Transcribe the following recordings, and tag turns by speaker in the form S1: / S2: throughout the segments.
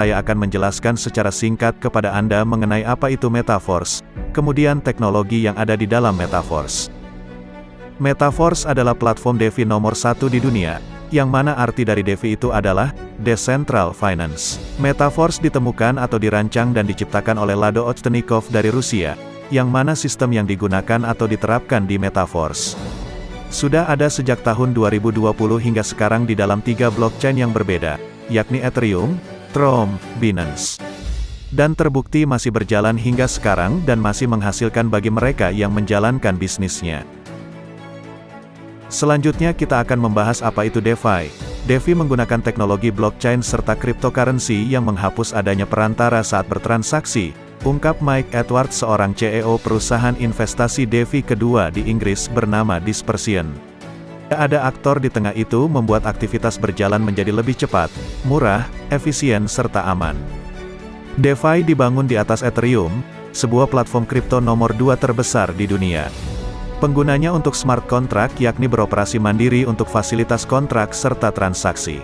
S1: saya akan menjelaskan secara singkat kepada Anda mengenai apa itu Metaverse, kemudian teknologi yang ada di dalam Metaverse. Metaverse adalah platform DeFi nomor 1 di dunia, yang mana arti dari DeFi itu adalah Decentral Finance. Metaverse ditemukan atau dirancang dan diciptakan oleh Lado Ovchinnikov dari Rusia, yang mana sistem yang digunakan atau diterapkan di Metaverse sudah ada sejak tahun 2020 hingga sekarang di dalam 3 blockchain yang berbeda, yakni Ethereum, Tron, Binance. Dan terbukti masih berjalan hingga sekarang dan masih menghasilkan bagi mereka yang menjalankan bisnisnya. Selanjutnya kita akan membahas apa itu DeFi. DeFi menggunakan teknologi blockchain serta cryptocurrency yang menghapus adanya perantara saat bertransaksi, ungkap Mike Edwards, seorang CEO perusahaan investasi DeFi kedua di Inggris bernama Dispersion. Ada aktor di tengah itu membuat aktivitas berjalan menjadi lebih cepat, murah, efisien serta aman. DeFi dibangun di atas Ethereum, sebuah platform kripto nomor 2 terbesar di dunia. Penggunanya untuk smart contract yakni beroperasi mandiri untuk fasilitas kontrak serta transaksi.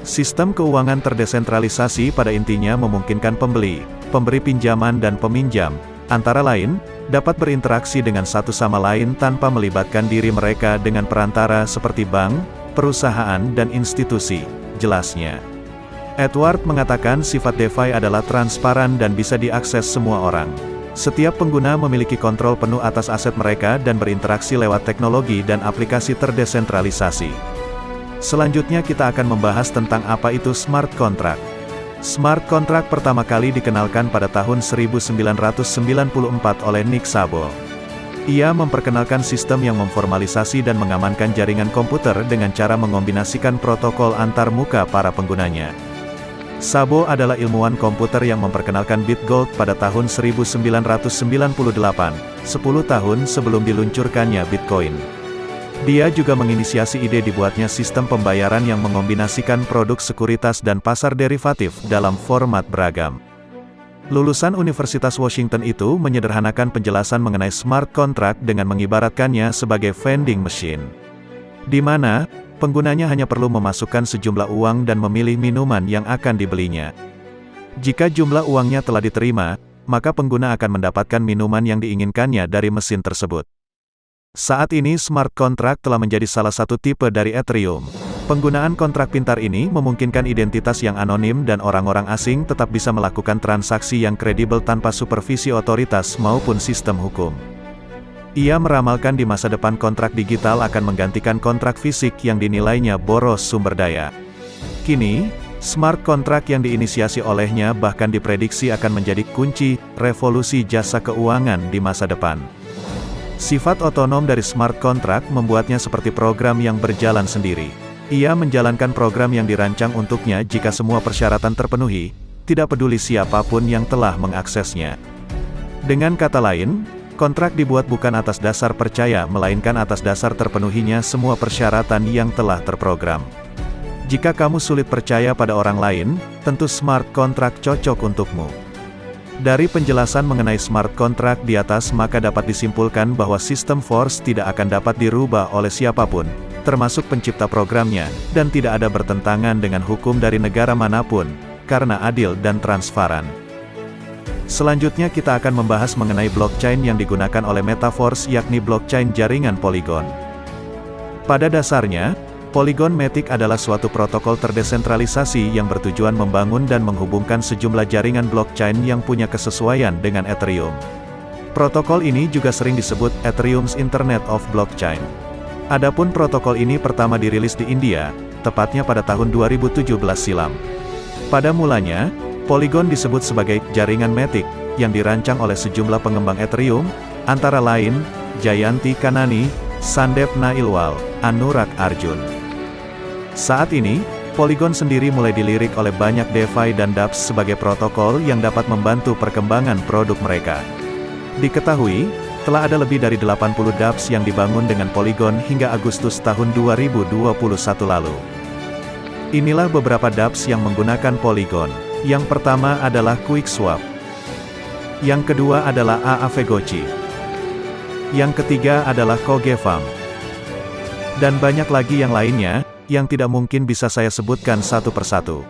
S1: Sistem keuangan terdesentralisasi pada intinya memungkinkan pembeli, pemberi pinjaman dan peminjam, antara lain, dapat berinteraksi dengan satu sama lain tanpa melibatkan diri mereka dengan perantara seperti bank, perusahaan dan institusi, jelasnya. Edward mengatakan sifat DeFi adalah transparan dan bisa diakses semua orang. Setiap pengguna memiliki kontrol penuh atas aset mereka dan berinteraksi lewat teknologi dan aplikasi terdesentralisasi. Selanjutnya kita akan membahas tentang apa itu smart contract. Smart contract pertama kali dikenalkan pada tahun 1994 oleh Nick Szabo. Ia memperkenalkan sistem yang memformalisasi dan mengamankan jaringan komputer dengan cara mengombinasikan protokol antar muka para penggunanya. Szabo adalah ilmuwan komputer yang memperkenalkan Bitgold pada tahun 1998, 10 tahun sebelum diluncurkannya Bitcoin. Dia juga menginisiasi ide dibuatnya sistem pembayaran yang mengombinasikan produk sekuritas dan pasar derivatif dalam format beragam. Lulusan Universitas Washington itu menyederhanakan penjelasan mengenai smart contract dengan mengibaratkannya sebagai vending machine, di mana penggunanya hanya perlu memasukkan sejumlah uang dan memilih minuman yang akan dibelinya. Jika jumlah uangnya telah diterima, maka pengguna akan mendapatkan minuman yang diinginkannya dari mesin tersebut. Saat ini smart contract telah menjadi salah satu tipe dari Ethereum. Penggunaan kontrak pintar ini memungkinkan identitas yang anonim dan orang-orang asing tetap bisa melakukan transaksi yang kredibel tanpa supervisi otoritas maupun sistem hukum. Ia meramalkan di masa depan kontrak digital akan menggantikan kontrak fisik yang dinilainya boros sumber daya. Kini, smart contract yang diinisiasi olehnya bahkan diprediksi akan menjadi kunci revolusi jasa keuangan di masa depan. Sifat otonom dari smart contract membuatnya seperti program yang berjalan sendiri. Ia menjalankan program yang dirancang untuknya jika semua persyaratan terpenuhi, tidak peduli siapapun yang telah mengaksesnya. Dengan kata lain, kontrak dibuat bukan atas dasar percaya melainkan atas dasar terpenuhinya semua persyaratan yang telah terprogram. Jika kamu sulit percaya pada orang lain, tentu smart contract cocok untukmu. Dari penjelasan mengenai smart contract di atas maka dapat disimpulkan bahwa sistem force tidak akan dapat dirubah oleh siapapun, termasuk pencipta programnya, dan tidak ada bertentangan dengan hukum dari negara manapun, karena adil dan transparan. Selanjutnya kita akan membahas mengenai blockchain yang digunakan oleh Metaverse yakni blockchain jaringan Polygon. Pada dasarnya, Polygon Matic adalah suatu protokol terdesentralisasi yang bertujuan membangun dan menghubungkan sejumlah jaringan blockchain yang punya kesesuaian dengan Ethereum. Protokol ini juga sering disebut Ethereum's Internet of Blockchain. Adapun protokol ini pertama dirilis di India, tepatnya pada tahun 2017 silam. Pada mulanya, Polygon disebut sebagai jaringan Matic, yang dirancang oleh sejumlah pengembang Ethereum, antara lain, Jayanti Kanani, Sandeep Nailwal, Anurag Arjun. Saat ini, Polygon sendiri mulai dilirik oleh banyak DeFi dan dApps sebagai protokol yang dapat membantu perkembangan produk mereka. Diketahui, telah ada lebih dari 80 dApps yang dibangun dengan Polygon hingga Agustus tahun 2021 lalu. Inilah beberapa dApps yang menggunakan Polygon. Yang pertama adalah QuickSwap. Yang kedua adalah Aavegotchi. Yang ketiga adalah Kogefam. Dan banyak lagi yang lainnya, yang tidak mungkin bisa saya sebutkan satu persatu.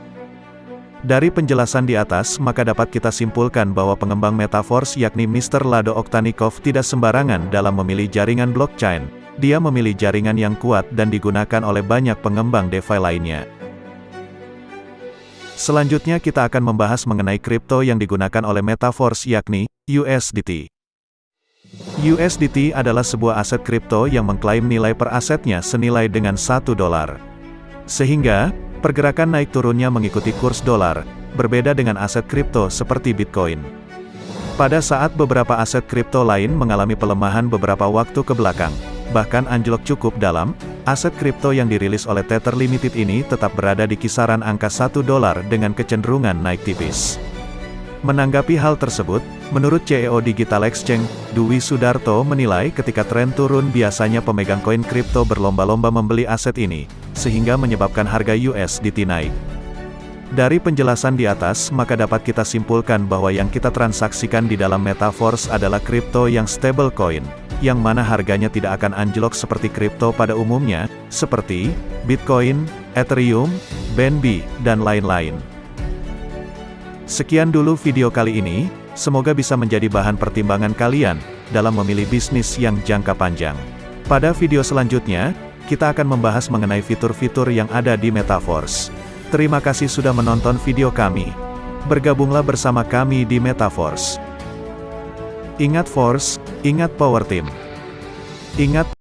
S1: Dari penjelasan di atas, maka dapat kita simpulkan bahwa pengembang Metaverse yakni Mr. Lado Oktanikov tidak sembarangan dalam memilih jaringan blockchain. Dia memilih jaringan yang kuat dan digunakan oleh banyak pengembang DeFi lainnya. Selanjutnya kita akan membahas mengenai kripto yang digunakan oleh Metaverse yakni USDT. USDT adalah sebuah aset kripto yang mengklaim nilai per asetnya senilai dengan $1. Sehingga, pergerakan naik turunnya mengikuti kurs dolar, berbeda dengan aset kripto seperti Bitcoin. Pada saat beberapa aset kripto lain mengalami pelemahan beberapa waktu ke belakang, bahkan anjlok cukup dalam, aset kripto yang dirilis oleh Tether Limited ini tetap berada di kisaran angka $1 dengan kecenderungan naik tipis. Menanggapi hal tersebut, menurut CEO Digital Exchange, Dwi Sudarto menilai ketika tren turun biasanya pemegang koin kripto berlomba-lomba membeli aset ini, sehingga menyebabkan harga USDT naik. Dari penjelasan di atas, maka dapat kita simpulkan bahwa yang kita transaksikan di dalam Metaverse adalah kripto yang stable coin, yang mana harganya tidak akan anjlok seperti kripto pada umumnya, seperti Bitcoin, Ethereum, BNB, dan lain-lain. Sekian dulu video kali ini, semoga bisa menjadi bahan pertimbangan kalian dalam memilih bisnis yang jangka panjang. Pada video selanjutnya, kita akan membahas mengenai fitur-fitur yang ada di Metaverse. Terima kasih sudah menonton video kami. Bergabunglah bersama kami di Metaverse. Ingat Force, ingat Power Team. Ingat